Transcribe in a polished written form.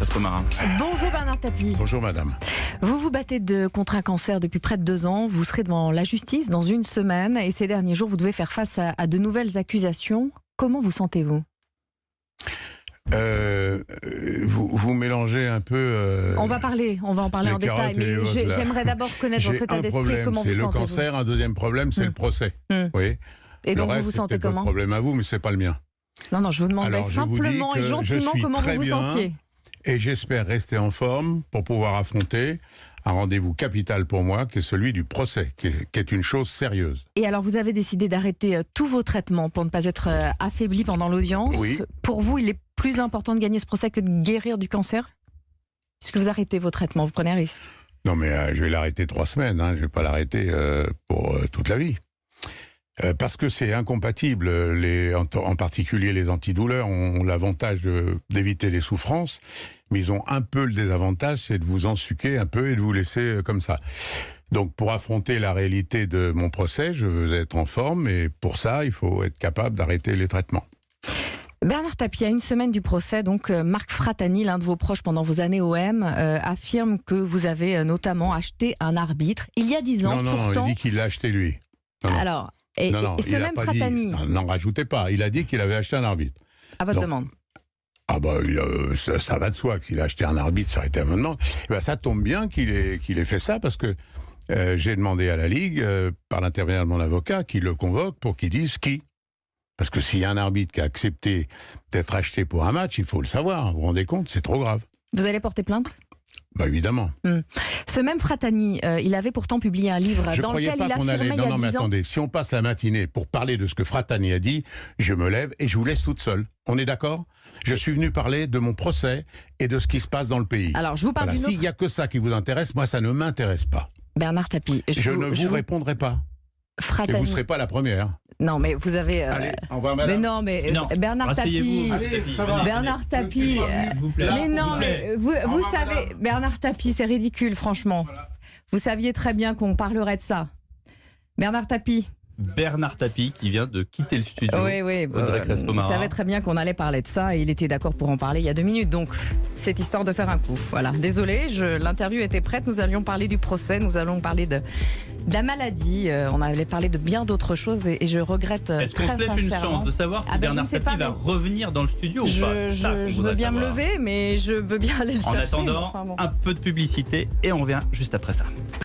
Crespo-Marin. Bonjour Bernard Tapie. Bonjour madame. Vous vous battez contre un cancer depuis près de 2 ans. Vous serez devant la justice dans une semaine et ces derniers jours, vous devez faire face à de nouvelles accusations. Comment vous sentez-vous ? Vous mélangez un peu... on va en parler en détail, mais j'aimerais d'abord connaître votre état d'esprit. Comment vous sentez-vous ? C'est le cancer, un deuxième problème, c'est le procès. Oui. Et donc le reste, vous vous sentez comment ? C'est votre problème à vous, mais c'est pas le mien. Non, je vous demandais simplement et gentiment comment vous vous sentiez. Et j'espère rester en forme pour pouvoir affronter un rendez-vous capital pour moi, qui est celui du procès, qui est une chose sérieuse. Et alors, vous avez décidé d'arrêter tous vos traitements pour ne pas être affaibli pendant l'audience. Oui. Pour vous, il est plus important de gagner ce procès que de guérir du cancer ? Est-ce que vous arrêtez vos traitements ? Vous prenez un risque ? Non, mais je vais l'arrêter 3 semaines. Je ne vais pas l'arrêter pour toute la vie. Parce que c'est incompatible. En particulier les antidouleurs ont l'avantage d'éviter les souffrances, mais ils ont un peu le désavantage, c'est de vous ensuquer un peu et de vous laisser comme ça. Donc pour affronter la réalité de mon procès, je veux être en forme, et pour ça, il faut être capable d'arrêter les traitements. Bernard Tapie, à une semaine du procès, donc Marc Fratani, l'un de vos proches pendant vos années OM, affirme que vous avez notamment acheté un arbitre il y a 10 ans. Non, il dit qu'il l'a acheté lui. Non. Alors... Et ce même Fratani... N'en rajoutez pas, il a dit qu'il avait acheté un arbitre. À votre demande. Ah ça va de soi que s'il a acheté un arbitre, ça aurait été à ma demande. Ça tombe bien qu'il ait fait ça, parce que j'ai demandé à la Ligue, par l'intermédiaire de mon avocat, qu'il le convoque pour qu'il dise qui. Parce que s'il y a un arbitre qui a accepté d'être acheté pour un match, il faut le savoir. Vous vous rendez compte, c'est trop grave. Vous allez porter plainte ? Évidemment. Ce même Fratani, il avait pourtant publié un livre dans lequel il affirmait il y a 10 ans... Non, mais attendez, si on passe la matinée pour parler de ce que Fratani a dit, je me lève et je vous laisse toute seule. On est d'accord ? Je suis venu parler de mon procès et de ce qui se passe dans le pays. Alors, je vous parle S'il n'y a que ça qui vous intéresse, moi, ça ne m'intéresse pas. Bernard Tapie... Je ne vous répondrai pas. Fratani... Et vous ne serez pas la première. Non, mais vous avez... Allez, au revoir, madame. Mais non, Bernard Tapie... Bernard Tapie... Mais non, mais vous savez... Bernard Tapie, c'est ridicule, franchement. Voilà. Vous saviez très bien qu'on parlerait de ça. Bernard Tapie... Bernard Tapie qui vient de quitter le studio. Oui, il savait très bien qu'on allait parler de ça et il était d'accord pour en parler il y a 2 minutes. Donc, c'est histoire de faire un coup. Voilà, désolé, l'interview était prête. Nous allions parler du procès, nous allons parler de la maladie. On allait parler de bien d'autres choses et je regrette très sincèrement. Est-ce qu'on se laisse une chance de savoir si Bernard Tapie va revenir dans le studio ou pas ? Je veux bien me lever, mais je veux bien aller le chercher. En attendant, un peu de publicité et on revient juste après ça.